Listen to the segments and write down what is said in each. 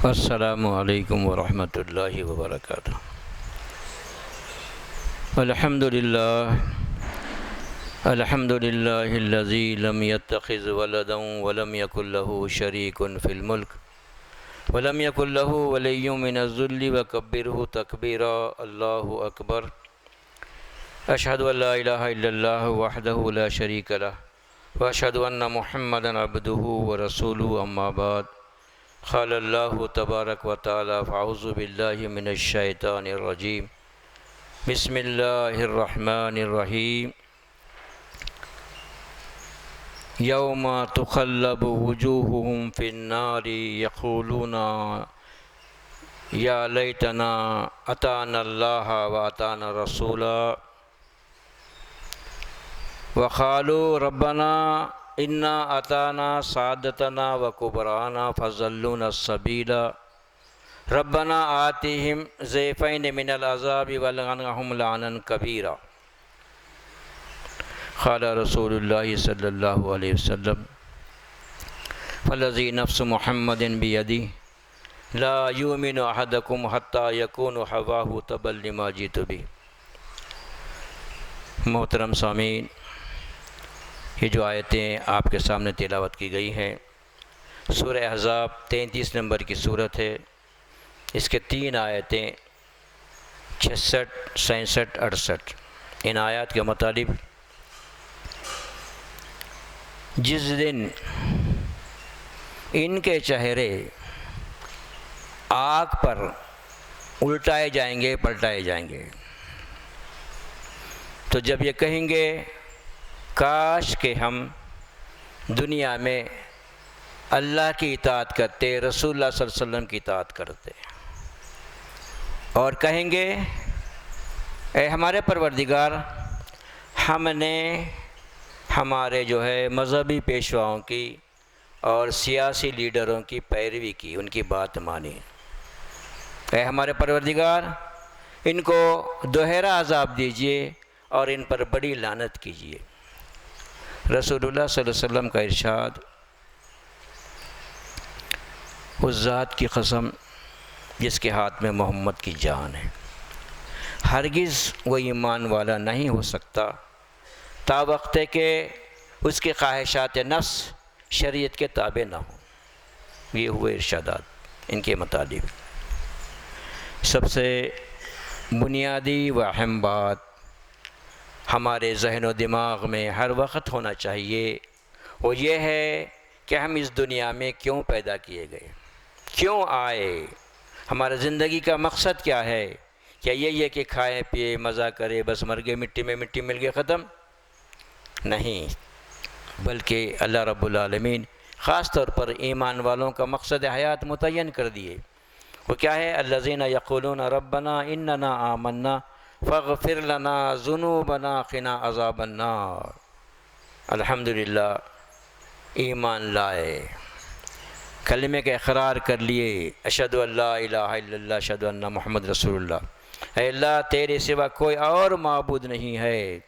السلام علیکم ورحمۃ اللہ وبرکاتہ۔ الحمد للہ الذی لم يتخذ ولدا ولم يكن له شریک فی الملک ولم يكن له ولی من الذل وکبرہ تکبیرا۔ اللہ اکبر۔ اشہد ان لا الہ الا اللہ وحدہ لا شریک لہ واشہد ان محمدا عبدہ ورسولہ، اما بعد۔ قال اللہ تبارک و تعالی فاعوذ باللہ من الشیطان الرجیم، بسم اللہ الرحمن الرحیم۔ یوم تقلب وجوہہم فی النار یقولون یا لیتنا اطعنا اللہ واطعنا الرسولا وقالوا ربنا انا اطعنا سادتنا وکبرانا فضلونا السبیل ربنا آتہم ضعفین من العذاب والعنہم لعنا کبیرا۔ قال رسول اللہ صلی اللہ علیہ وسلم فالذی نفس محمد بیدہ لا یؤمن احدکم حتی یکون ہواہ تبعا لما جئت بہ۔ محترم سامعین، یہ جو آیتیں آپ کے سامنے تلاوت کی گئی ہیں، سورہ احزاب 33 نمبر کی صورت ہے۔ اس کے 3 آیتیں 66، 67، 68۔ ان آیات کے مطابق جس دن ان کے چہرے آگ پر الٹائے جائیں گے، پلٹائے جائیں گے، تو جب یہ کہیں گے کاش کہ ہم دنیا میں اللہ کی اطاعت کرتے، رسول اللہ صلی اللہ علیہ وسلم کی اطاعت کرتے، اور کہیں گے اے ہمارے پروردگار، ہم نے ہمارے مذہبی پیشواؤں کی اور سیاسی لیڈروں کی پیروی کی، ان کی بات مانی، اے ہمارے پروردگار ان کو دوہرا عذاب دیجئے اور ان پر بڑی لعنت کیجئے۔ رسول اللہ صلی اللہ علیہ وسلم کا ارشاد، اس ذات کی قسم جس کے ہاتھ میں محمد کی جان ہے، ہرگز وہ ایمان والا نہیں ہو سکتا تا وقت کہ اس کے خواہشات نفس شریعت کے تابع نہ ہوں۔ یہ ہوئے ارشادات ان کے مطابق۔ سب سے بنیادی و اہم بات ہمارے ذہن و دماغ میں ہر وقت ہونا چاہیے، وہ یہ ہے کہ ہم اس دنیا میں کیوں پیدا کیے گئے، کیوں آئے، ہمارا زندگی کا مقصد کیا ہے؟ کیا یہ ہے کہ کھائے پیے مزہ کرے بس مر گئے، مٹی میں مٹی مل گئے، ختم؟ نہیں، بلکہ اللہ رب العالمین خاص طور پر ایمان والوں کا مقصد حیات متعین کر دیے۔ وہ کیا ہے؟ الذین یقولون ربنا اننا آمنا فاغفر لنا ذنوبنا قنا عذاب النار۔ الحمدللہ، ایمان لائے، کلمے کا اقرار کر لیے، اشہد ان لا الہ الا اللہ اشہد ان محمد رسول اللہ۔ اے اللہ، تیرے سوا کوئی اور معبود نہیں ہے،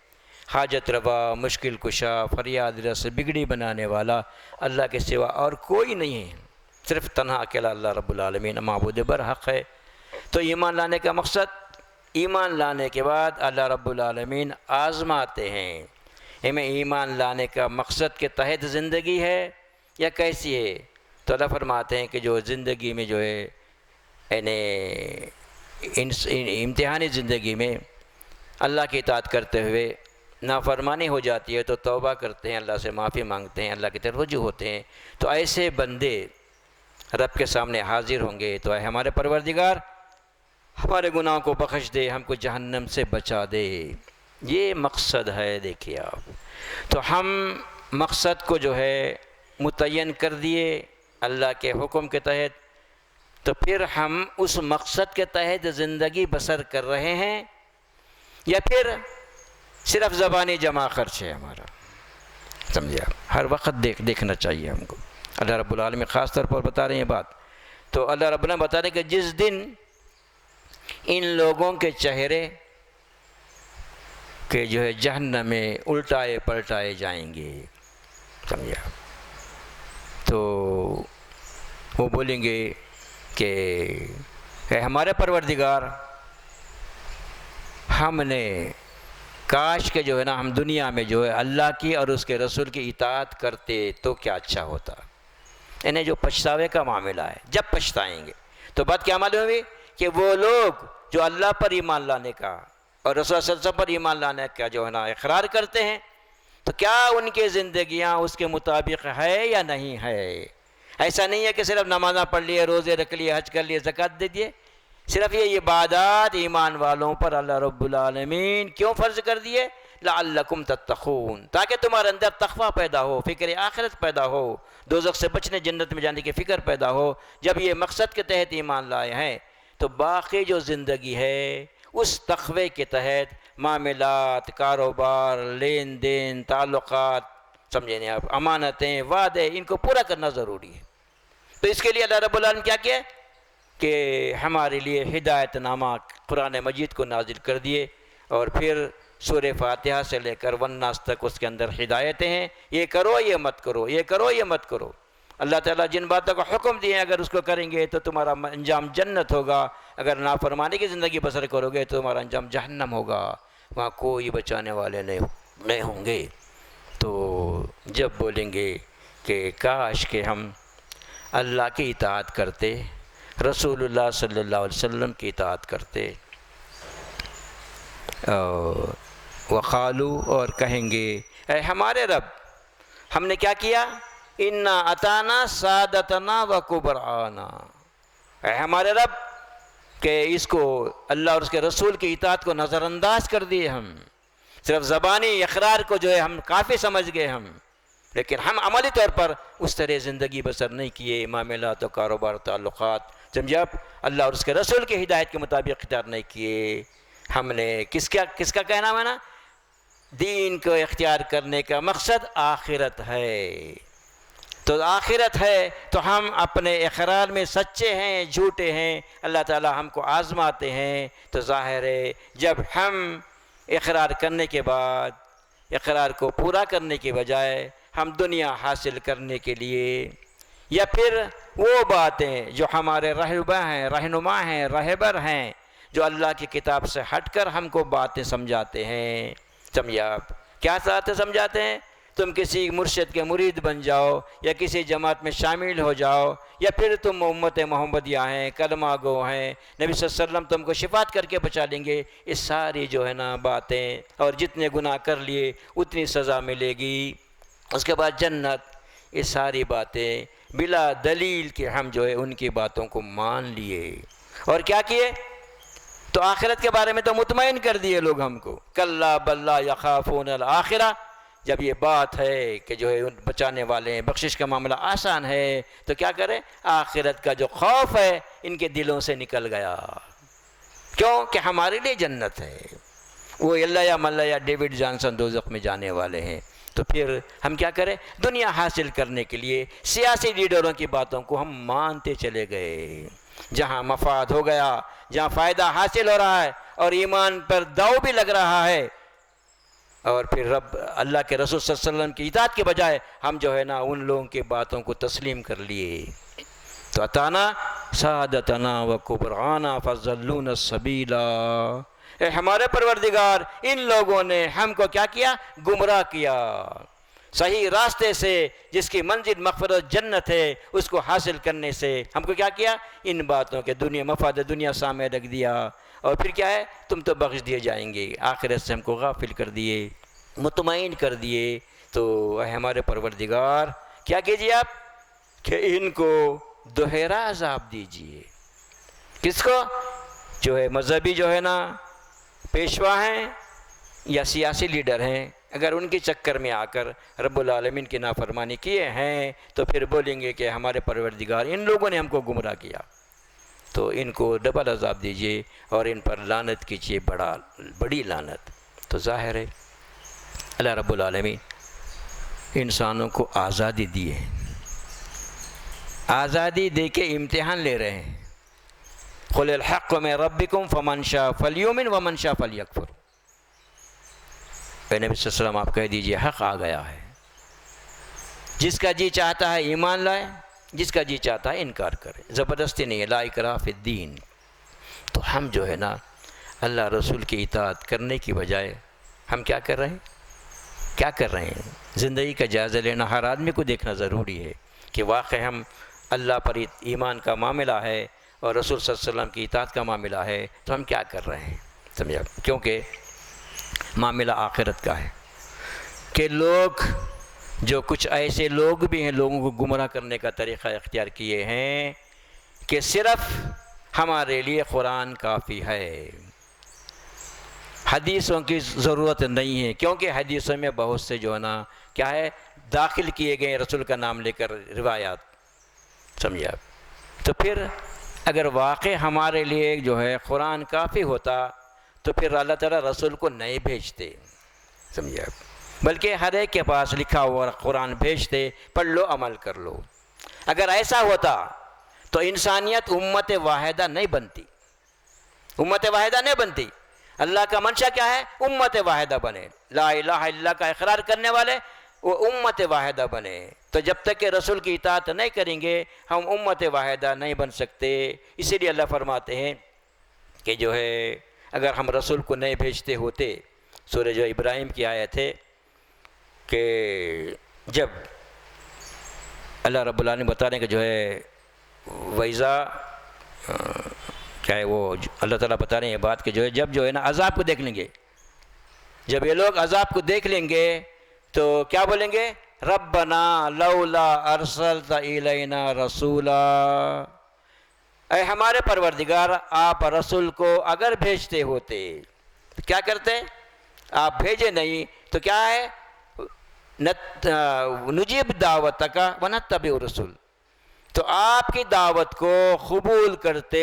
حاجت روا، مشکل کشا، فریاد رس، بگڑی بنانے والا اللہ کے سوا اور کوئی نہیں ہے، صرف تنہا اکیلا اللہ رب العالمین معبود برحق ہے۔ تو ایمان لانے کا مقصد، ایمان لانے کے بعد اللہ رب العالمین آزماتے ہیں، ہمیں ایمان لانے کا مقصد کے تحت زندگی ہے یا کیسی ہے؟ تو اللہ فرماتے ہیں کہ جو زندگی میں یعنی امتحانی زندگی میں اللہ کی اطاعت کرتے ہوئے نافرمانی ہو جاتی ہے تو توبہ کرتے ہیں، اللہ سے معافی مانگتے ہیں، اللہ کی طرف رجوع ہوتے ہیں، تو ایسے بندے رب کے سامنے حاضر ہوں گے تو اے ہمارے پروردگار، ہمارے گناہوں کو بخش دے، ہم کو جہنم سے بچا دے۔ یہ مقصد ہے۔ دیکھیے آپ، تو ہم مقصد کو متعین کر دیے اللہ کے حکم کے تحت، تو پھر ہم اس مقصد کے تحت زندگی بسر کر رہے ہیں یا پھر صرف زبانی جمع خرچ ہے ہمارا؟ سمجھے آپ؟ ہر وقت دیکھنا چاہیے ہم کو۔ اللہ رب العالمین خاص طور پر بتا رہے ہیں بات، تو اللہ رب العالمین بتا رہے ہیں کہ جس دن ان لوگوں کے چہرے کہ جہنم میں الٹائے پلٹائے جائیں گے، سمجھا؟ تو وہ بولیں گے کہ اے ہمارے پروردگار، ہم نے کاش کہ جو ہے نا ہم دنیا میں جو ہے اللہ کی اور اس کے رسول کی اطاعت کرتے تو کیا اچھا ہوتا۔ انہیں جو پچھتاوے کا معاملہ ہے، جب پچھتائیں گے تو بات کیا معلوم ہوئی کہ وہ لوگ جو اللہ پر ایمان لانے کا اور رسول صلی اللہ علیہ وسلم پر ایمان لانے کا جو ہے نا اقرار کرتے ہیں، تو کیا ان کی زندگیاں اس کے مطابق ہے یا نہیں ہے؟ ایسا نہیں ہے کہ صرف نمازاں پڑھ لیے، روزے رکھ لیے، حج کر لیے، زکوٰۃ دے دیے۔ صرف یہ عبادات ایمان والوں پر اللہ رب العالمین کیوں فرض کر دیے؟ لعلکم تتقون، تاکہ تمہارے اندر تقویٰ پیدا ہو، فکر آخرت پیدا ہو، دوزخ سے بچنے، جنت میں جانے کی فکر پیدا ہو۔ جب یہ مقصد کے تحت ایمان لائے ہیں تو باقی جو زندگی ہے اس تقوی کے تحت معاملات، کاروبار، لین دین، تعلقات، سمجھیں نہیں آپ، امانتیں، وعدے، ان کو پورا کرنا ضروری ہے۔ تو اس کے لیے اللہ رب العالمین کیا کیا کہ ہمارے لیے ہدایت نامہ قرآن مجید کو نازل کر دیے، اور پھر سورہ فاتحہ سے لے کر والناس تک اس کے اندر ہدایتیں ہیں، یہ کرو یہ مت کرو، یہ کرو یہ مت کرو۔ اللہ تعالیٰ جن باتوں کو حکم دیے اگر اس کو کریں گے تو تمہارا انجام جنت ہوگا، اگر نافرمانی کی زندگی بسر کرو گے تو تمہارا انجام جہنم ہوگا، وہاں کوئی بچانے والے نہیں ہوں گے۔ تو جب بولیں گے کہ کاش کہ ہم اللہ کی اطاعت کرتے، رسول اللہ صلی اللہ علیہ وسلم کی اطاعت کرتے، وقالو، اور کہیں گے اے ہمارے رب، ہم نے کیا کیا؟ انا اطعنا سادتنا و کبرانا، اے ہمارے رب کہ اس کو اللہ اور اس کے رسول کی اطاعت کو نظر انداز کر دیے، ہم صرف زبانی اقرار کو جو ہے ہم کافی سمجھ گئے ہم، لیکن ہم عملی طور پر اس طرح زندگی بسر نہیں کیے، معاملات و کاروبار، تعلقات، سمجھے آپ، اللہ اور اس کے رسول کی ہدایت کے مطابق اختیار نہیں کیے۔ ہم نے کس کا کہنا مانا؟ دین کو اختیار کرنے کا مقصد آخرت ہے، تو آخرت ہے تو ہم اپنے اقرار میں سچے ہیں جھوٹے ہیں، اللہ تعالی ہم کو آزماتے ہیں۔ تو ظاہر ہے جب ہم اقرار کرنے کے بعد اقرار کو پورا کرنے کے بجائے ہم دنیا حاصل کرنے کے لیے یا پھر وہ باتیں جو ہمارے رہنما ہیں، رہبر ہیں، جو اللہ کی کتاب سے ہٹ کر ہم کو باتیں سمجھاتے ہیں، سمجھے آپ کیا باتیں سمجھاتے ہیں؟ تم کسی مرشد کے مرید بن جاؤ، یا کسی جماعت میں شامل ہو جاؤ، یا پھر تم امت محمدیہ ہیں، کلمہ گو ہیں، نبی صلی اللہ علیہ وسلم تم کو شفاعت کر کے بچا لیں گے، اس ساری جو ہے نا باتیں، اور جتنے گناہ کر لیے اتنی سزا ملے گی، اس کے بعد جنت، یہ ساری باتیں بلا دلیل کہ ہم جو ہے ان کی باتوں کو مان لیے اور کیا کیے؟ تو آخرت کے بارے میں تو مطمئن کر دیے لوگ ہم کو، کلا بل لا یخافون الآخرہ۔ جب یہ بات ہے کہ جو ہے بچانے والے ہیں، بخشش کا معاملہ آسان ہے، تو کیا کریں؟ آخرت کا جو خوف ہے ان کے دلوں سے نکل گیا، کیوں کہ ہمارے لیے جنت ہے، وہ اللہ یا ملا یا ڈیوڈ جانسن دوزخ میں جانے والے ہیں۔ تو پھر ہم کیا کریں؟ دنیا حاصل کرنے کے لیے سیاسی لیڈروں کی باتوں کو ہم مانتے چلے گئے، جہاں مفاد ہو گیا، جہاں فائدہ حاصل ہو رہا ہے اور ایمان پر داؤ بھی لگ رہا ہے، اور پھر رب اللہ کے رسول صلی اللہ علیہ وسلم کی اطاعت کے بجائے ہم جو ہے نا ان لوگوں کی باتوں کو تسلیم کر لیے۔ تو اطعنا سادتنا و کبرانا فضلونا السبیلا، اے ہمارے پروردگار ان لوگوں نے ہم کو کیا کیا؟ گمراہ کیا، صحیح راستے سے جس کی منزل مغفرت جنت ہے اس کو حاصل کرنے سے ہم کو کیا کیا؟ ان باتوں کے دنیا مفاد دنیا سامنے رکھ دیا، اور پھر کیا ہے؟ تم تو بخش دیے جائیں گے، آخرت سے ہم کو غافل کر دیے، مطمئن کر دیے۔ تو اے ہمارے پروردگار کیا کیجئے آپ؟ کہ ان کو دوہرا عذاب دیجئے۔ کس کو؟ جو ہے مذہبی جو ہے نا پیشوا ہیں یا سیاسی لیڈر ہیں، اگر ان کے چکر میں آ کر رب العالمین کی نافرمانی کیے ہیں تو پھر بولیں گے کہ ہمارے پروردگار ان لوگوں نے ہم کو گمراہ کیا، تو ان کو ڈبل عذاب دیجئے اور ان پر لعنت کیجئے، بڑی لعنت۔ تو ظاہر ہے اللہ رب العالمین انسانوں کو آزادی دی ہے، آزادی دے کے امتحان لے رہے ہیں۔ قل الحق من ربکم فمن شاء فلیؤمن ومن شاء فلیکفر، اے نبی صلی اللہ علیہ وسلم آپ کہہ دیجئے حق آ گیا ہے، جس کا جی چاہتا ہے ایمان لائے جس کا جی چاہتا ہے انکار کرے، زبردستی نہیں ہے، لا اکراہ فی الدین۔ تو ہم جو ہے نا اللہ رسول کی اطاعت کرنے کی بجائے ہم کیا کر رہے ہیں؟ کیا کر رہے ہیں؟ زندگی کا جائزہ لینا ہر آدمی کو دیکھنا ضروری ہے کہ واقعی ہم اللہ پر ایمان کا معاملہ ہے اور رسول صلی اللہ علیہ وسلم کی اطاعت کا معاملہ ہے تو ہم کیا کر رہے ہیں، سمجھا؟ کیونکہ معاملہ آخرت کا ہے کہ لوگ جو کچھ ایسے لوگ بھی ہیں لوگوں کو گمراہ کرنے کا طریقہ اختیار کیے ہیں کہ صرف ہمارے لیے قرآن کافی ہے، حدیثوں کی ضرورت نہیں ہے، کیونکہ حدیثوں میں بہت سے جو ہے نا کیا ہے داخل کیے گئے رسول کا نام لے کر روایات، سمجھا؟ تو پھر اگر واقع ہمارے لیے جو ہے قرآن کافی ہوتا تو پھر اللہ تعالیٰ رسول کو نہیں بھیجتے، سمجھا؟ بلکہ ہر ایک کے پاس لکھا ہوا قرآن بھیجتے، پڑھ لو عمل کر لو۔ اگر ایسا ہوتا تو انسانیت امت واحدہ نہیں بنتی، امت واحدہ نہیں بنتی۔ اللہ کا منشا کیا ہے؟ امت واحدہ بنے، لا الہ الا اللہ کا اقرار کرنے والے وہ امت واحدہ بنے۔ تو جب تک کہ رسول کی اطاعت نہیں کریں گے ہم امت واحدہ نہیں بن سکتے۔ اسی لیے اللہ فرماتے ہیں کہ جو ہے اگر ہم رسول کو نہیں بھیجتے ہوتے، سورہ جو ابراہیم کی آیت ہے کہ جب اللہ رب العالمین بتا رہے ہیں کہ جو ہے وَإِذَا کیا ہے وہ اللہ تعالیٰ بتا رہے ہیں یہ بات کہ جو ہے جب جو ہے نا عذاب کو دیکھ لیں گے، جب یہ لوگ عذاب کو دیکھ لیں گے تو کیا بولیں گے؟ ربنا لولا ارسلت الینا رسولا، اے ہمارے پروردگار آپ رسول کو اگر بھیجتے ہوتے تو کیا کرتے؟ آپ بھیجے نہیں تو کیا ہے؟ نجیب دعوتک ونتبع رسول، تو آپ کی دعوت کو قبول کرتے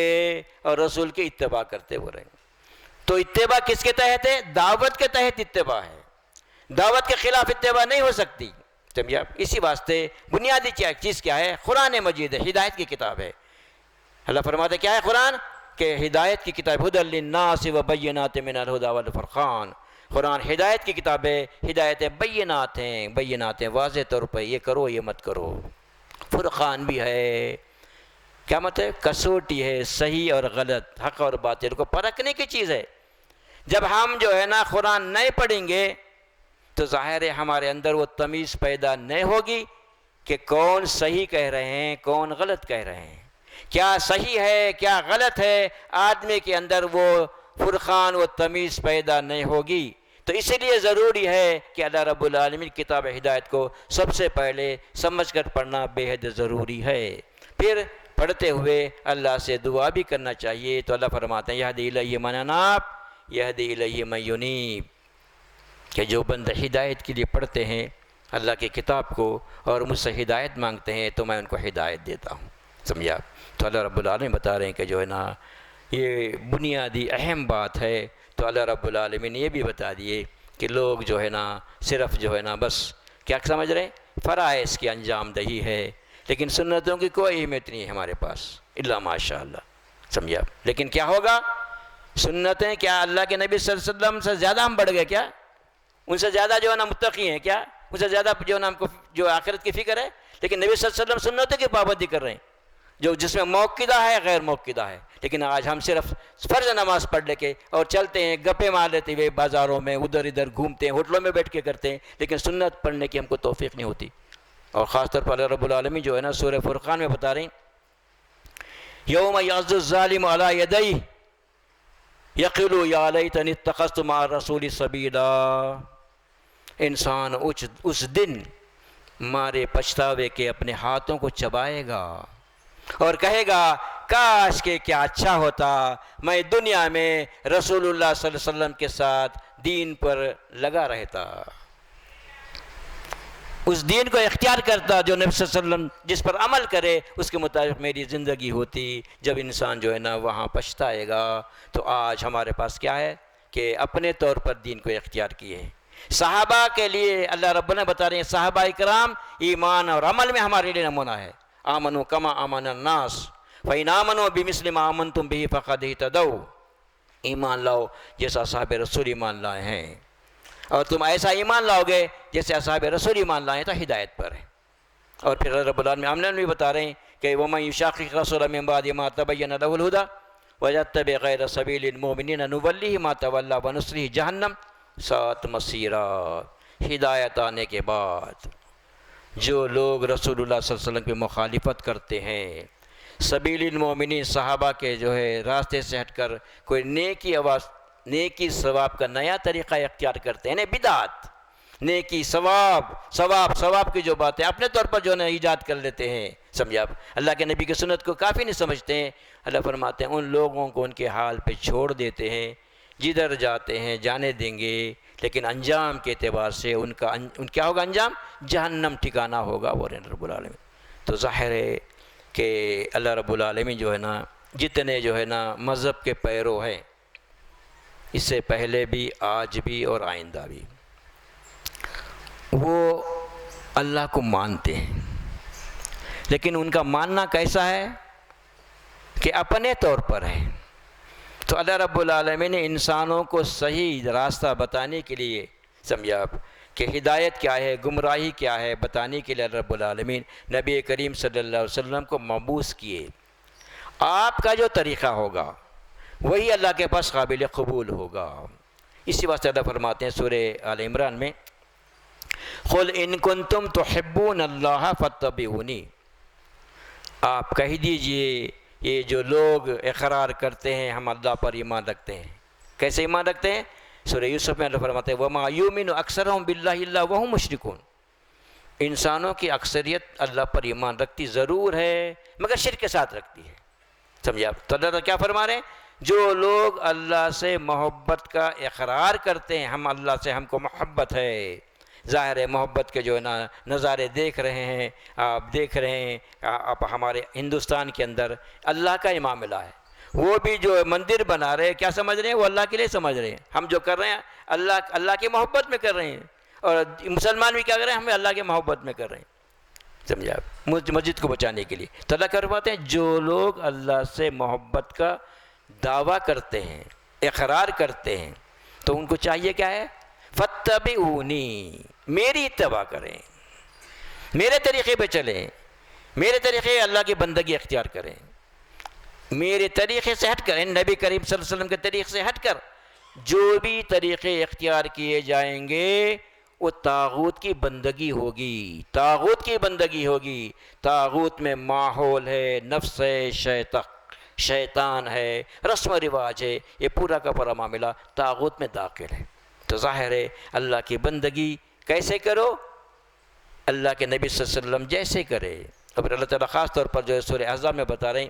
اور رسول کی اتباع کرتے ہو رہے ہیں۔ تو اتباع کس کے تحت ہے؟ دعوت کے تحت اتباع ہے، دعوت کے خلاف اتباع نہیں ہو سکتی، سمجھا؟ اسی واسطے بنیادی چیز کیا ہے؟ قرآن مجید ہے، ہدایت کی کتاب ہے۔ اللہ فرماتے کیا ہے قرآن؟ کہ ہدایت کی کتاب ہدی للناس وبینات من الہدی والفرقان، قرآن ہدایت کی کتاب ہے، ہدایتیں بینات ہیں، بینات ہیں واضح طور پہ، یہ کرو یہ مت کرو۔ فرقان بھی ہے، کیا مطلب؟ کسوٹی ہے، صحیح اور غلط، حق اور باطل کو پرکھنے کی چیز ہے۔ جب ہم جو ہے نا قرآن نہیں پڑھیں گے تو ظاہر ہے ہمارے اندر وہ تمیز پیدا نہیں ہوگی کہ کون صحیح کہہ رہے ہیں کون غلط کہہ رہے ہیں، کیا صحیح ہے کیا غلط ہے، آدمی کے اندر وہ فرقان و تمیز پیدا نہیں ہوگی۔ تو اسی لیے ضروری ہے کہ اللہ رب العالمین کتاب ہدایت کو سب سے پہلے سمجھ کر پڑھنا بے حد ضروری ہے، پھر پڑھتے ہوئے اللہ سے دعا بھی کرنا چاہیے۔ تو اللہ فرماتے ہیں یہدی الیہ من اناب یہدی الیہ من ینیب، کہ جو بندہ ہدایت کے لیے پڑھتے ہیں اللہ کی کتاب کو اور مجھ سے ہدایت مانگتے ہیں تو میں ان کو ہدایت دیتا ہوں، سمجھا؟ تو اللہ رب العالمین بتا رہے ہیں کہ جو ہے نا یہ بنیادی اہم بات ہے۔ تو اللہ رب العالمین یہ بھی بتا دیے کہ لوگ جو ہے نا صرف جو ہے نا بس کیا سمجھ رہے ہیں؟ فرائض کی انجام دہی ہے، لیکن سنتوں کی کوئی اہمیت نہیں ہے ہمارے پاس الا ماشاء اللہ، سمجھا؟ لیکن کیا ہوگا؟ سنتیں کیا اللہ کے نبی صلی اللہ علیہ وسلم سے زیادہ ہم بڑھ گئے کیا؟ ان سے زیادہ جو ہے نا متقی ہیں کیا؟ ان سے زیادہ جو ہے نا ہم کو جو آخرت کی فکر ہے؟ لیکن نبی صلی اللہ علیہ وسلم سنتوں کی پابندی کر رہے ہیں، جو جس میں موقدہ ہے غیر موقدہ ہے۔ لیکن آج ہم صرف فرض نماز پڑھ لے کے اور چلتے ہیں، گپے مار لیتے ہوئے بازاروں میں ادھر ادھر گھومتے ہیں، ہوٹلوں میں بیٹھ کے کرتے ہیں، لیکن سنت پڑھنے کی ہم کو توفیق نہیں ہوتی۔ اور خاص طور پر اللہ رب العالمین جو ہے نا سورہ فرقان میں بتا رہے ہیں یوم یعض الظالم علی یدیہ یقول یا لیتنی اتخذت مع الرسول سبیلا، انسان اس دن مارے پچھتاوے کے اپنے ہاتھوں کو چبائے گا اور کہے گا کاش کہ کیا اچھا ہوتا میں دنیا میں رسول اللہ صلی اللہ علیہ وسلم کے ساتھ دین پر لگا رہتا، اس دین کو اختیار کرتا جو نبی صلی اللہ علیہ وسلم جس پر عمل کرے اس کے مطابق میری زندگی ہوتی۔ جب انسان جو ہے نا وہاں پچھتائے گا۔ تو آج ہمارے پاس کیا ہے کہ اپنے طور پر دین کو اختیار کیے ہیں۔ صحابہ کے لیے اللہ رب نے بتا رہے ہیں صحابہ اکرام ایمان اور عمل میں ہمارے لیے نمونہ ہے۔ آمنوا کما آمن الناس فإن آمنوا بمثل ما آمنتم به فقد اهتدوا، ایمان لاؤ جیسا اصحاب رسول ایمان لائے ہیں، اور تم ایسا ایمان لاؤ گے جیسے اصحاب رسول ایمان لائے تو ہدایت پر ہے۔ اور پھر رب العالمین عملاً بھی بتا رہے ہیں کہ وَمَن يُشَاقِقِ الرَّسُولَ مِن بَعْدِ مَا تَبَيَّنَ لَهُ الْهُدَىٰ وَيَتَّبِعْ غَيْرَ سَبِيلِ الْمُؤْمِنِينَ نُوَلِّهِ مَا تَوَلَّىٰ وَنُصْلِهِ جَهَنَّمَ سَاءَتْ مَصِيرًا۔ ہدایت آنے کے بعد جو لوگ رسول اللہ صلی اللہ علیہ وسلم کی مخالفت کرتے ہیں، سبیل المومنین صحابہ کے جو ہے راستے سے ہٹ کر کوئی نیکی ثواب کا نیا طریقہ اختیار کرتے ہیں، بدعت، نیکی ثواب کی جو باتیں اپنے طور پر جو ہے ایجاد کر لیتے ہیں، سمجھے آپ، اللہ کے نبی کی سنت کو کافی نہیں سمجھتے ہیں، اللہ فرماتے ہیں ان لوگوں کو ان کے حال پہ چھوڑ دیتے ہیں، جدھر جاتے ہیں جانے دیں گے، لیکن انجام کے اعتبار سے ان کیا ہوگا انجام؟ جہنم ٹھکانہ ہوگا وہ رب العالمین۔ تو ظاہر ہے کہ اللہ رب العالمین جو ہے نا جتنے جو ہے نا مذہب کے پیرو ہیں، اس سے پہلے بھی آج بھی اور آئندہ بھی، وہ اللہ کو مانتے ہیں، لیکن ان کا ماننا کیسا ہے کہ اپنے طور پر ہے۔ تو اللہ رب العالمین نے انسانوں کو صحیح راستہ بتانے کے لیے، سمجھا آپ، کہ ہدایت کیا ہے، گمراہی کیا ہے، بتانے کے لیے اللہ رب العالمین نبی کریم صلی اللہ علیہ وسلم کو مبعوث کیے۔ آپ کا جو طریقہ ہوگا وہی اللہ کے پاس قابل قبول ہوگا۔ اسی واسطے اللہ فرماتے ہیں سورہ آل عمران میں، قُلْ إِن كُنتُمْ تُحِبُّونَ اللَّهَ فَاتَّبِعُونِی، آپ کہہ دیجئے یہ جو لوگ اقرار کرتے ہیں ہم اللہ پر ایمان رکھتے ہیں، کیسے ایمان رکھتے ہیں؟ سورہ یوسف میں اللہ فرماتے ہیں وَمَا يُؤْمِنُ أَكْثَرُهُم بِاللَّهِ إِلَّا وَهُمْ مُشْرِكُونَ، انسانوں کی اکثریت اللہ پر ایمان رکھتی ضرور ہے مگر شرک کے ساتھ رکھتی ہے، سمجھے آپ۔ تو اللہ کیا فرما رہے ہیں؟ جو لوگ اللہ سے محبت کا اقرار کرتے ہیں، ہم اللہ سے ہم کو محبت ہے، ظاہر ہے محبت کے جو ہے نا نظارے دیکھ رہے ہیں، آپ دیکھ رہے ہیں، آپ ہمارے ہندوستان کے اندر اللہ کا ہی معاملہ ہے، وہ بھی جو مندر بنا رہے ہیں کیا سمجھ رہے ہیں؟ وہ اللہ کے لیے سمجھ رہے ہیں، ہم جو کر رہے ہیں اللہ کی محبت میں کر رہے ہیں، اور مسلمان بھی کیا کر رہے ہیں؟ ہمیں اللہ کی محبت میں کر رہے ہیں، سمجھے آپ، مسجد کو بچانے کے لیے۔ تو اللہ کرواتے ہیں جو لوگ اللہ سے محبت کا دعویٰ کرتے ہیں، اقرار کرتے ہیں، تو ان کو چاہیے کیا ہے؟ فَاتَّبِعُونِی، میری اتباع کریں، میرے طریقے پہ چلیں، میرے طریقے اللہ کی بندگی اختیار کریں، میرے طریقے سے ہٹ کر، نبی کریم صلی اللہ علیہ وسلم کے طریقے سے ہٹ کر جو بھی طریقے اختیار کیے جائیں گے وہ طاغوت کی بندگی ہوگی، طاغوت کی بندگی ہوگی۔ طاغوت میں ماحول ہے، نفس ہے، شیطان ہے، رسم و رواج ہے، یہ پورا کا پورا معاملہ طاغوت میں داخل ہے۔ تو ظاہر ہے اللہ کی بندگی کیسے کرو؟ اللہ کے نبی صلی اللہ علیہ وسلم جیسے کرے۔ اور اللہ تعالیٰ خاص طور پر جو ہے سورہ احزاب میں بتا رہے ہیں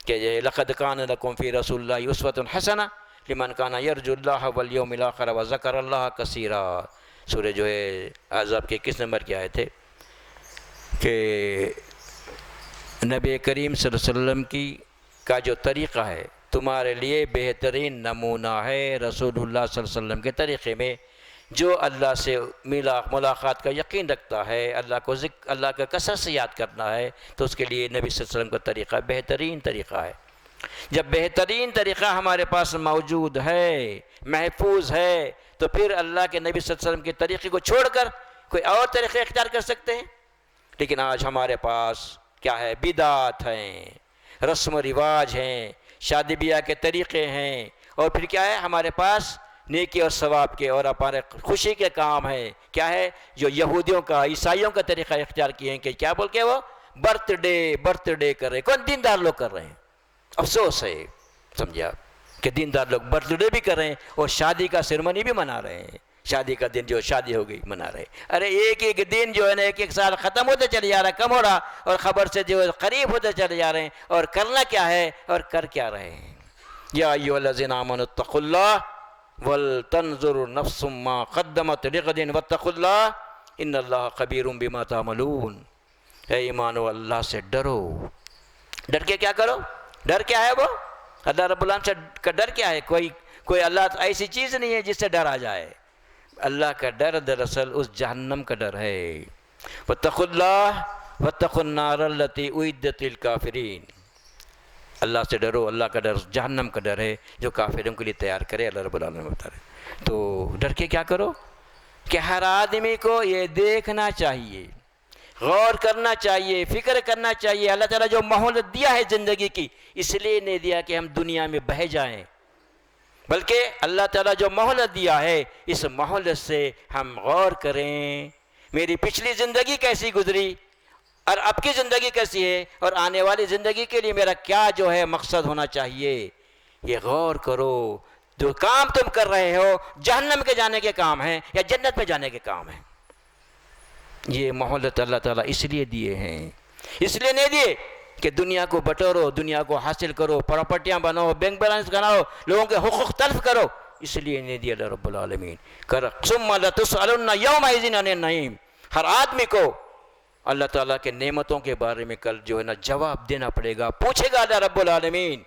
کہ یہ لَقَدْ كَانَ لَكُمْ فِي رَسُولِ اللَّهِ أُسْوَةٌ حَسَنَةٌ لِمَنْ كَانَ يَرْجُو اللَّهَ وَالْيَوْمَ الْآخِرَ وَذَكَرَ اللَّهَ كَثِيرًا۔ سورہ جو ہے احزاب کے کس نمبر کی آیت ہے کہ نبی کریم صلی اللہ علیہ وسلم کا جو طریقہ ہے تمہارے لیے بہترین نمونہ ہے، رسول اللہ صلی اللہ علیہ وسلم کے طریقے میں جو اللہ سے ملاقات کا یقین رکھتا ہے، اللہ کا کثرت سے یاد کرنا ہے، تو اس کے لیے نبی صلی اللہ علیہ وسلم کا طریقہ بہترین طریقہ ہے۔ جب بہترین طریقہ ہمارے پاس موجود ہے، محفوظ ہے، تو پھر اللہ کے نبی صلی اللہ علیہ وسلم کے طریقے کو چھوڑ کر کوئی اور طریقے اختیار کر سکتے ہیں؟ لیکن آج ہمارے پاس کیا ہے؟ بدعات ہیں، رسم و رواج ہیں، شادی بیاہ کے طریقے ہیں، اور پھر کیا ہے ہمارے پاس؟ نیکی اور ثواب کے اور ہمارے خوشی کے کام ہیں۔ کیا ہے؟ جو یہودیوں کا، عیسائیوں کا طریقہ اختیار کیے ہیں کہ کیا بول کے وہ برتھ ڈے کر رہے ہیں، کون دیندار لوگ کر رہے ہیں۔ افسوس ہے، سمجھا، کہ دیندار لوگ برتھ ڈے بھی کر رہے ہیں اور شادی کا سیرمنی بھی منا رہے ہیں، شادی کا دن جو شادی ہو گئی منا رہے ہیں۔ ارے ایک دن جو ہے نا ایک سال ختم ہوتے چلے جا رہا ہے، کم ہو رہا، اور خبر سے جو قریب ہوتے چلے جا رہے ہیں، اور کرنا کیا ہے اور کر کیا رہے ہیں؟ یا ایھا الذین آمنوا اتقوا اللہ وَلْتَنْظُرْ نَفْسٌ مَّا قَدَّمَتْ لِغَدٍ وَاتَّقُوا اللَّهَ إِنَّ اللَّهَ خَبِيرٌ بِمَا تَعْمَلُونَ۔ اے ایمانو، اللہ سے ڈرو۔ ڈر کے کیا کرو؟ ڈر کیا ہے وہ؟ اللہ رب العالمین کا ڈر کیا ہے؟ کوئی اللہ ایسی چیز نہیں ہے جس سے ڈر آ جائے۔ اللہ کا ڈر دراصل اس جہنم کا ڈر ہے۔ وَاتَّقُوا اللَّهَ وَاتَّقُوا النَّارَ الَّتِي أُعِدَّتْ لِلْكَافِرِينَ۔ اللہ سے ڈرو، اللہ کا ڈر جہنم کا ڈر ہے جو کافروں کے لیے تیار کرے، اللہ رب العالمین بتا رہے۔ تو ڈر کے کیا کرو کہ ہر آدمی کو یہ دیکھنا چاہیے، غور کرنا چاہیے، فکر کرنا چاہیے۔ اللہ تعالیٰ جو مہلت دیا ہے زندگی کی، اس لیے نہیں دیا کہ ہم دنیا میں بہہ جائیں، بلکہ اللہ تعالیٰ جو مہلت دیا ہے اس مہلت سے ہم غور کریں، میری پچھلی زندگی کیسی گزری اور اب کی زندگی کیسی ہے، اور آنے والی زندگی کے لیے میرا کیا جو ہے مقصد ہونا چاہیے، یہ غور کرو۔ جو کام تم کر رہے ہو جہنم کے جانے کے کام ہیں یا جنت میں جانے کے کام ہیں؟ یہ مہلت اللہ تعالیٰ اس لیے دیے ہیں، اس لیے نہیں دیے کہ دنیا کو بٹورو، دنیا کو حاصل کرو، پراپرٹیاں بناؤ، بینک بیلنس بناؤ، لوگوں کے حقوق تلف کرو، اس لیے نہیں دیا اللہ رب العالمین۔ ثم لتسألن یومئذ عن النعیم۔ ہر آدمی کو اللہ تعالیٰ کے نعمتوں کے بارے میں کل جو ہے نا جواب دینا پڑے گا، پوچھے گا اللہ رب العالمین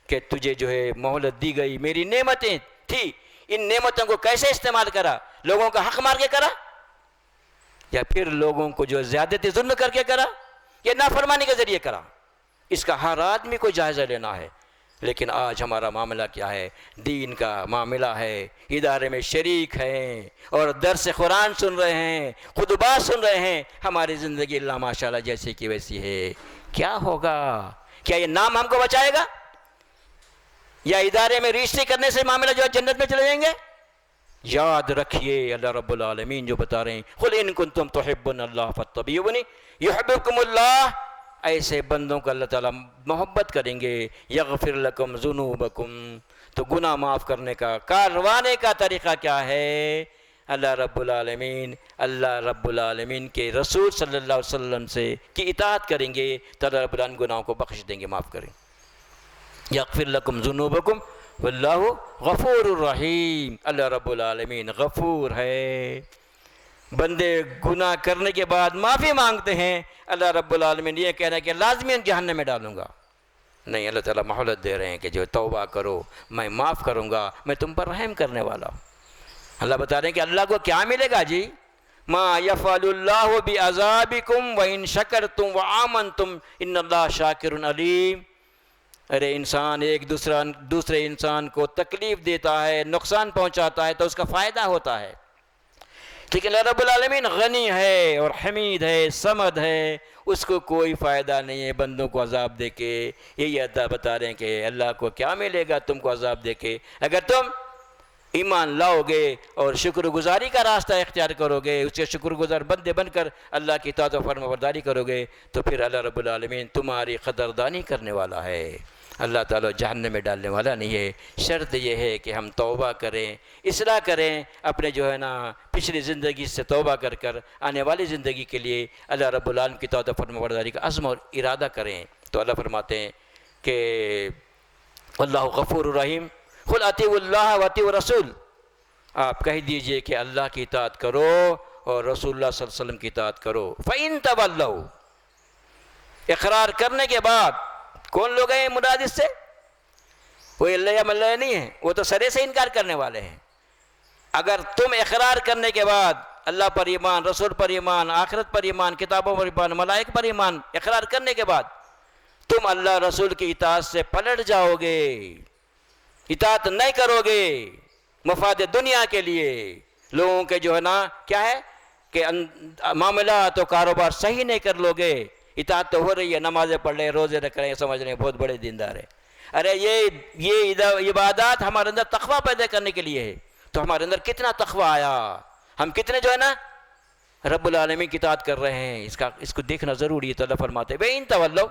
کہ تجھے جو ہے مہلت دی گئی، میری نعمتیں تھی، ان نعمتوں کو کیسے استعمال کرا؟ لوگوں کا حق مار کے کرا، یا پھر لوگوں کو جو زیادتی ظلم کر کے کرا، یا نافرمانی کے ذریعے کرا؟ اس کا ہر آدمی کو جائزہ لینا ہے۔ لیکن آج ہمارا معاملہ کیا ہے؟ دین کا معاملہ ہے، ادارے میں شریک ہیں اور درس قرآن سن رہے ہیں، خطبات سن رہے ہیں، ہماری زندگی اللہ ماشاءاللہ جیسے کی ویسی ہے۔ کیا ہوگا؟ کیا یہ نام ہم کو بچائے گا؟ یا ادارے میں رجسٹری کرنے سے معاملہ جو ہے جنت میں چلے جائیں گے؟ یاد رکھیے اللہ رب العالمین جو بتا رہے ہیں، قل ان کنتم تحبون اللہ فاتبعونی یحببکم اللہ، ایسے بندوں کو اللہ تعالیٰ محبت کریں گے۔ یغفر لکم ذنوبکم، تو گناہ معاف کرنے کا کاروانے کا طریقہ کیا ہے؟ اللہ رب العالمین کے رسول صلی اللہ علیہ وسلم سے کی اطاعت کریں گے تو اللہ رب العالمین گناہوں کو بخش دیں گے، معاف کریں۔ یغفر لکم ذنوبکم واللہ غفور الرحیم، اللہ رب العالمین غفور ہے۔ بندے گناہ کرنے کے بعد معافی مانگتے ہیں، اللہ رب العالمین یہ کہہ رہا ہے کہ لازمین جہنم میں ڈالوں گا؟ نہیں، اللہ تعالیٰ مہلت دے رہے ہیں کہ جو توبہ کرو میں معاف کروں گا، میں تم پر رحم کرنے والا ہوں۔ اللہ بتا رہے ہیں کہ اللہ کو کیا ملے گا جی؟ ما یفعل اللہ بعذابکم وان شکرتم وآمنتم ان اللہ شاکر علیم۔ ارے انسان ایک دوسرے انسان کو تکلیف دیتا ہے، نقصان پہنچاتا ہے تو اس کا فائدہ ہوتا ہے، لیکن اللہ رب العالمین غنی ہے اور حمید ہے، صمد ہے، اس کو کوئی فائدہ نہیں ہے بندوں کو عذاب دے کے۔ یہی اللہ بتا رہے ہیں کہ اللہ کو کیا ملے گا تم کو عذاب دے کے؟ اگر تم ایمان لاؤ گے اور شکر گزاری کا راستہ اختیار کرو گے، اس کے شکر گزار بندے بن کر اللہ کی اطاعت و فرما برداری کرو گے، تو پھر اللہ رب العالمین تمہاری قدردانی کرنے والا ہے۔ اللہ تعالیٰ جہنم میں ڈالنے والا نہیں ہے۔ شرط یہ ہے کہ ہم توبہ کریں، اصلاح کریں، اپنے جو ہے نا پچھلی زندگی سے توبہ کر آنے والی زندگی کے لیے اللہ رب العالمین کی اطاعت و فرما برداری کا عزم اور ارادہ کریں۔ تو اللہ فرماتے ہیں کہ اللہ غفور الرحیم، قل اطیعوا اللہ واطیعوا الرسول، آپ کہہ دیجئے کہ اللہ کی اطاعت کرو اور رسول اللہ صلی اللہ علیہ وسلم کی اطاعت کرو۔ فَإِن تَوَلَّوْا، اقرار کرنے کے بعد کون لوگ ہیں مراد اس سے؟ وہ اللہ یا ملہ نہیں ہیں، وہ تو سرے سے انکار کرنے والے ہیں۔ اگر تم اقرار کرنے کے بعد اللہ پر ایمان، رسول پر ایمان، آخرت پر ایمان، کتابوں پر ایمان، ملائک پر ایمان اقرار کرنے کے بعد تم اللہ رسول کی اطاعت سے پلٹ جاؤ گے، اطاعت نہیں کرو گے مفاد دنیا کے لیے، لوگوں کے جو ہے نا کیا ہے کہ معاملات و کاروبار صحیح نہیں کر لو گے، اطاعت تو ہو رہی ہے، نمازیں پڑھ رہے ہیں، روزے رکھ رہے ہیں، سمجھ رہے ہیں بہت بڑے دیندار ہیں۔ ارے یہ عبادات ہمارے اندر تقویٰ پیدا کرنے کے لیے ہے، تو ہمارے اندر کتنا تقویٰ آیا، ہم کتنے جو ہے نا رب العالمین کی اطاعت کر رہے ہیں، اس کو دیکھنا ضروری ہے۔ تو اللہ فرماتے ہیں بے ان تولو،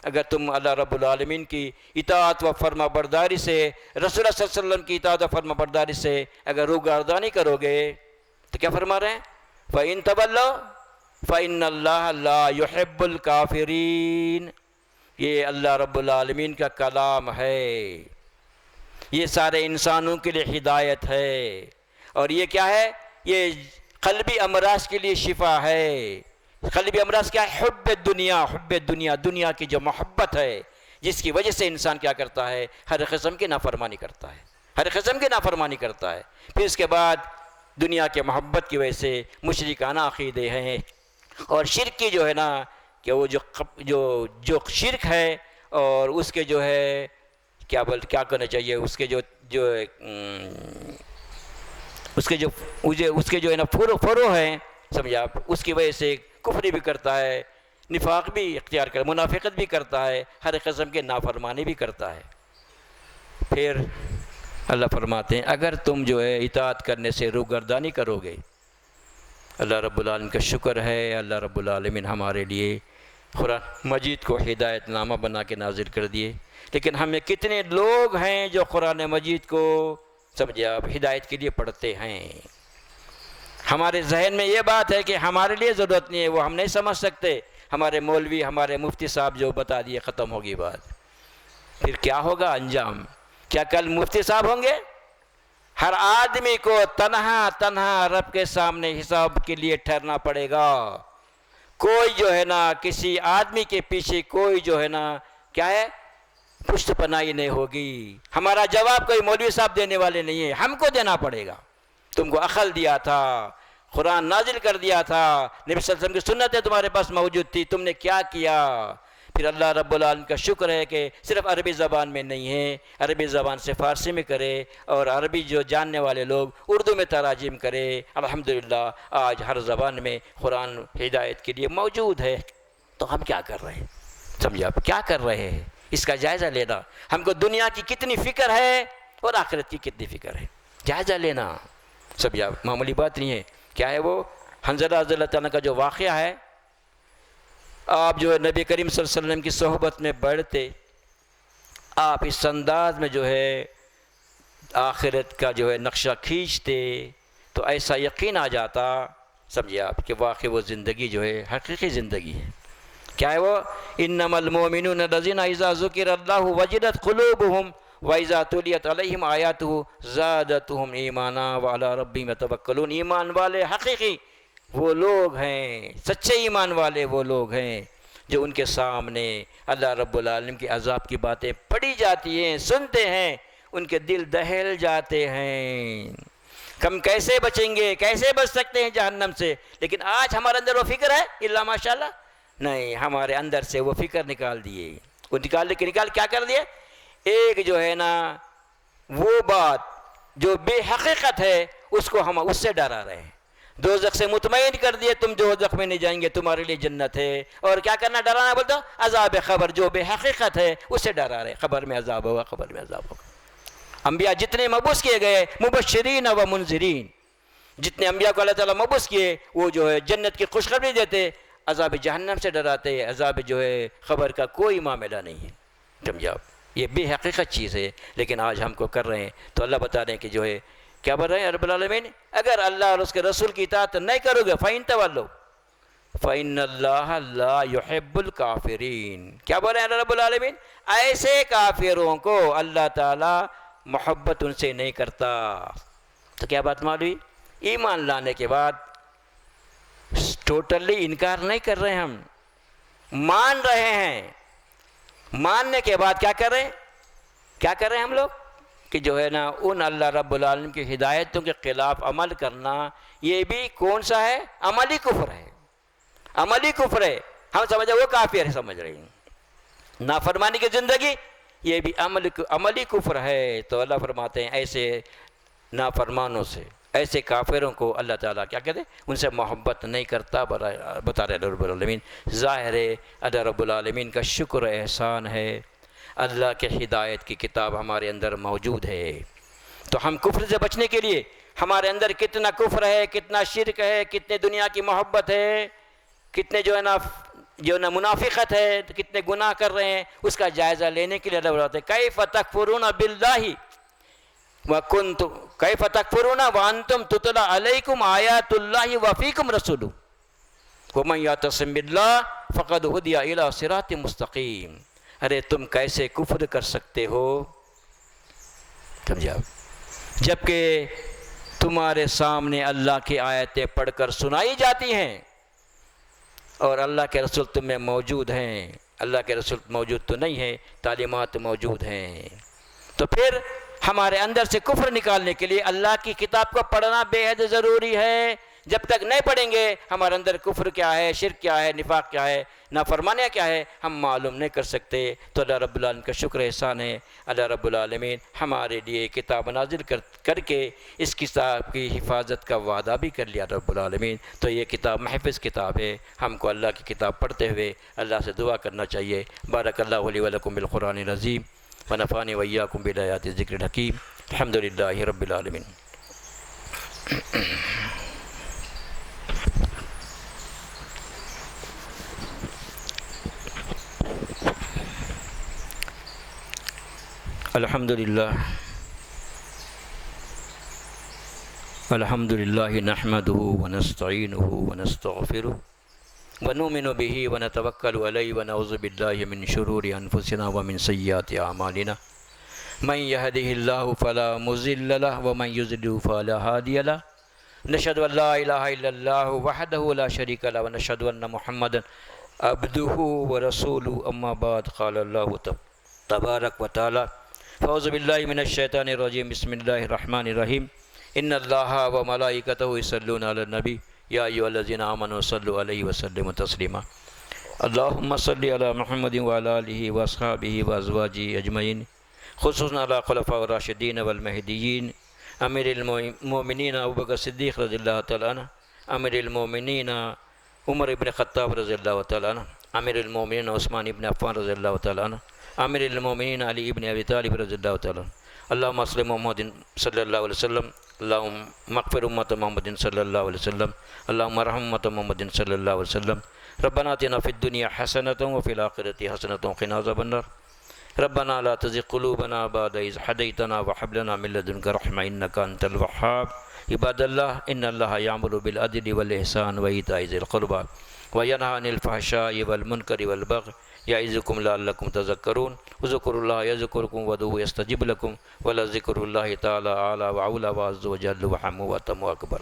اگر تم اللہ رب العالمین کی اطاعت و فرما برداری سے، رسول اللہ صلی اللہ علیہ وسلم کی اطاعت و فرما برداری سے اگر روگردانی کرو گے تو کیا فرما رہے ہیں؟ فَإِن تَوَلَّوْا فَإِنَّ اللَّهَ لَا يُحِبُّ الْكَافِرِينَ، یہ اللہ رب العالمین کا کلام ہے، یہ سارے انسانوں کے لیے ہدایت ہے، اور یہ کیا ہے؟ یہ قلبی امراض کے لیے شفا ہے۔ قلبی امراض کیا ہے؟ حب دنیا، دنیا کی جو محبت ہے، جس کی وجہ سے انسان کیا کرتا ہے؟ ہر قسم کی نافرمانی کرتا ہے، ہر قسم کی نافرمانی کرتا ہے۔ پھر اس کے بعد دنیا کے محبت کی وجہ سے مشرکانہ عقیدے ہیں، اور شرک کی جو ہے نا کہ وہ جو شرک ہے، اور اس کے جو ہے کیا کرنا چاہیے، اس کے جو ہے نا فرو ہیں، سمجھا آپ، اس کی وجہ سے کفری بھی کرتا ہے، نفاق بھی اختیار کرتا ہے، منافقت بھی کرتا ہے، ہر قسم کے نافرمانی بھی کرتا ہے۔ پھر اللہ فرماتے ہیں اگر تم جو ہے اطاعت کرنے سے روگردانی کرو گے، اللہ رب العالمین کا شکر ہے، اللہ رب العالمین ہمارے لیے قرآن مجید کو ہدایت نامہ بنا کے نازل کر دیے، لیکن ہمیں کتنے لوگ ہیں جو قرآن مجید کو سمجھے آپ ہدایت کے لیے پڑھتے ہیں۔ ہمارے ذہن میں یہ بات ہے کہ ہمارے لیے ضرورت نہیں ہے، وہ ہم نہیں سمجھ سکتے، ہمارے مولوی ہمارے مفتی صاحب جو بتا دیے ختم ہوگی بات۔ پھر کیا ہوگا انجام؟ کیا کل مفتی صاحب ہوں گے؟ ہر آدمی کو تنہا رب کے سامنے حساب کے لیے ٹھہرنا پڑے گا۔ کوئی جو ہے نا کسی آدمی کے پیچھے کوئی جو ہے نا کیا ہے پشت پناہی نہیں ہوگی۔ ہمارا جواب کوئی مولوی صاحب دینے والے نہیں ہیں، ہم کو دینا پڑے گا۔ تم کو عقل دیا تھا، قرآن نازل کر دیا تھا، نبی صلی اللہ علیہ وسلم کی سنتیں تمہارے پاس موجود تھی، تم نے کیا کیا؟ پھر اللہ رب العالمین کا شکر ہے کہ صرف عربی زبان میں نہیں ہے، عربی زبان سے فارسی میں کرے، اور عربی جو جاننے والے لوگ اردو میں تراجم کرے۔ الحمدللہ آج ہر زبان میں قرآن ہدایت کے لیے موجود ہے۔ تو ہم کیا کر رہے ہیں؟ سمجھے آپ کیا کر رہے ہیں؟ اس کا جائزہ لینا، ہم کو دنیا کی کتنی فکر ہے اور آخرت کی کتنی فکر ہے، جائزہ لینا سمجھے آپ معمولی بات نہیں ہے۔ کیا ہے وہ حنظلہ رضی اللہ تعالیٰ کا جو واقعہ ہے، آپ جو ہے نبی کریم صلی اللہ علیہ وسلم کی صحبت میں بیٹھتے، آپ اس انداز میں جو ہے آخرت کا جو ہے نقشہ کھینچتے تو ایسا یقین آ جاتا سمجھے آپ کہ واقعی وہ زندگی جو ہے حقیقی زندگی ہے۔ کیا ہے وہ؟ انما المؤمنون الذین اذا ذکر اللہ وجلت قلوبہم وَإِذَا تُلِيَتْ عَلَيْهِمْ آيَاتُهُ زَادَتْهُمْ إِيمَانًا وَعَلَىٰ رَبِّهِمْ يَتَوَكَّلُونَ۔ ایمان والے حقیقی وہ لوگ ہیں، سچے ایمان والے وہ لوگ ہیں جو ان کے سامنے اللہ رب العالمین کی عذاب کی باتیں پڑھی جاتی ہیں، سنتے ہیں، ان کے دل دہل جاتے ہیں۔ ہم کیسے بچیں گے، کیسے بچ سکتے ہیں جہنم سے؟ لیکن آج ہمارے اندر وہ فکر ہے الا ماشاءاللہ نہیں، ہمارے اندر سے وہ فکر نکال دیے۔ وہ نکال کیا کر دیے؟ ایک جو ہے نا وہ بات جو بے حقیقت ہے اس کو ہم اس سے ڈرا رہے ہیں۔ دوزخ سے مطمئن کر دیے تم دوزخ میں نہیں جائیں گے، تمہارے لیے جنت ہے۔ اور کیا کرنا ڈرانا بولتا؟ عذاب خبر جو بے حقیقت ہے اس سے ڈرا رہے، خبر میں عذاب ہوگا، خبر میں عذاب ہوگا۔ انبیاء جتنے مبعوث کیے گئے مبشرین و منذرین، جتنے انبیاء کو اللہ تعالیٰ مبعوث کیے وہ جو ہے جنت کی خوشخبری دیتے، عذاب جہنم سے ڈراتے، عذاب جو ہے خبر کا کوئی معاملہ نہیں ہے۔ سمجھے آپ یہ بے حقیقت چیز ہے، لیکن آج ہم کو کر رہے ہیں۔ تو اللہ بتا رہے ہیں کہ جو ہے کیا بول رہے ہیں رب العالمین؟ اگر اللہ اور اس کے رسول کی اطاعت نہیں کرو گے فَإِن تَوَلَّوْا فَإِنَّ اللَّهَ لَا يُحِبُّ الْكَافِرِينَ۔ کیا بول رہے ہیں رب العالمین؟ ایسے کافروں کو اللہ تعالیٰ محبت ان سے نہیں کرتا۔ تو کیا بات معلوم؟ ایمان لانے کے بعد ٹوٹلی انکار نہیں کر رہے، ہم مان رہے ہیں۔ ماننے کے بعد کیا کر رہے ہیں؟ کیا کر رہے ہیں ہم لوگ کہ جو ہے نا ان اللہ رب العالمین کی ہدایتوں کے خلاف عمل کرنا، یہ بھی کون سا ہے؟ عملی کفر ہے، عملی کفر ہے۔ ہم سمجھے وہ کافر ہے، سمجھ رہے ہیں نافرمانی کی زندگی، یہ بھی عملی کفر ہے۔ تو اللہ فرماتے ہیں ایسے نافرمانوں سے، ایسے کافروں کو اللہ تعالیٰ کیا کہتے ہیں؟ ان سے محبت نہیں کرتا۔ بتا رہے رب العالمین۔ ظاہر ہے اللہ رب العالمین کا شکر احسان ہے، اللہ کے ہدایت کی کتاب ہمارے اندر موجود ہے۔ تو ہم کفر سے بچنے کے لیے ہمارے اندر کتنا کفر ہے، کتنا شرک ہے، کتنے دنیا کی محبت ہے، کتنے جو ہے نا منافقت ہے، کتنے گناہ کر رہے ہیں، اس کا جائزہ لینے کے لیے اللہ بتاتے ہیں کیف تکفرون باللہ وَكُنْتُمْ كَيْفَ تَكْفُرُونَ وَأَنْتُمْ تُتْلَى عَلَيْكُمْ آيَاتُ اللَّهِ وَفِيكُمْ رَسُولُهُ وَمَنْ يَعْتَصِم بِاللَّهِ فَقَدْ هُدِيَ إِلَىٰ صِرَاطٍ مُسْتَقِيمٍ۔ ارے تم کیسے کفر کر سکتے ہو؟ سمجھا؟ جبکہ تمہارے سامنے اللہ کی آیتیں پڑھ کر سنائی جاتی ہیں اور اللہ کے رسول تم میں موجود ہیں۔ اللہ کے رسول موجود تو نہیں ہے، تعلیمات موجود ہیں۔ تو پھر ہمارے اندر سے کفر نکالنے کے لیے اللہ کی کتاب کو پڑھنا بے حد ضروری ہے، جب تک نہیں پڑھیں گے ہمارے اندر کفر کیا ہے، شرک کیا ہے، نفاق کیا ہے، نافرمانیاں کیا ہے، ہم معلوم نہیں کر سکتے۔ تو اللہ رب العالمین کا شکر احسان ہے، اللہ رب العالمین ہمارے لیے کتاب نازل کر کے اس کتاب کی حفاظت کا وعدہ بھی کر لیا رب العالمین۔ تو یہ کتاب محفوظ کتاب ہے، ہم کو اللہ کی کتاب پڑھتے ہوئے اللہ سے دعا کرنا چاہیے۔ بارک اللہ لی و لکم بالقرآن العظیم ونفعنی وإیاکم بالآیات الذکر الحکیم۔ الحمد للہ رب العالمین۔ الحمد للہ نحمده ونستعینه ونستغفره ونؤمن به ونتوکل علیہ ونعوذ باللہ من شرور انفسنا ومن سیئات اعمالنا من يهده الله فلا مضل له ومن يضلل فلا هادي له نشهد ان لا اله الا الله وحده لا شريك له ونشهد ان محمدا عبده ورسوله اما بعد قال الله تبارك وتعالى فاعوذ باللہ من الشیطان الرجیم بسم اللہ الرحمن الرحیم ان اللہ وملائکتہ یصلون علی النبی یا ایھا الذین آمنوا صلوا علیہ وسلموا تسلیما اللہم صل علی محمد وعلی آلہ واصحابہ وازواجہ اجمعین خصوصاً علی خلفاء الراشدین والمہدیین امیر المومنین ابوبکر صدیق رضی اللہ تعالیٰ عنہ، امیر المومنین عمر بن خطاب رضی اللہ تعالیٰ عنہ، امیر المومنین عثمان بن عفان رضی اللہ تعالیٰ عنہ، امیر المومنین علی ابن ابی طالب رضی اللہ تعالیٰ عنہ۔ اللہم صلی محمد صلی اللہ علیہ وسلم، اللہم مغفر امت محمد صلی اللہ علیہ وسلم، اللہم ارحم امت محمد صلی اللہ علیہ وسلم۔ ربنا آتنا فی الدنیا حسنۃ وفی الآخرۃ حسنۃ وقنا عذاب النار۔ ربنا لا تزغ قلوبنا بعد إذ هديتنا وهب لنا من لدنك رحمة إنك أنت الوهاب۔ عباد الله إن الله يأمر بالعدل والإحسان وإيتاء ذي القربى وينهى عن الفحشاء والمنكر والبغي يعظكم لعلكم تذكرون اذكروا الله يذكركم وادعوه يستجب لكم ولذكر الله تعالى أعلى وأعلى وعز وجل وأعم وأتم وأكبر۔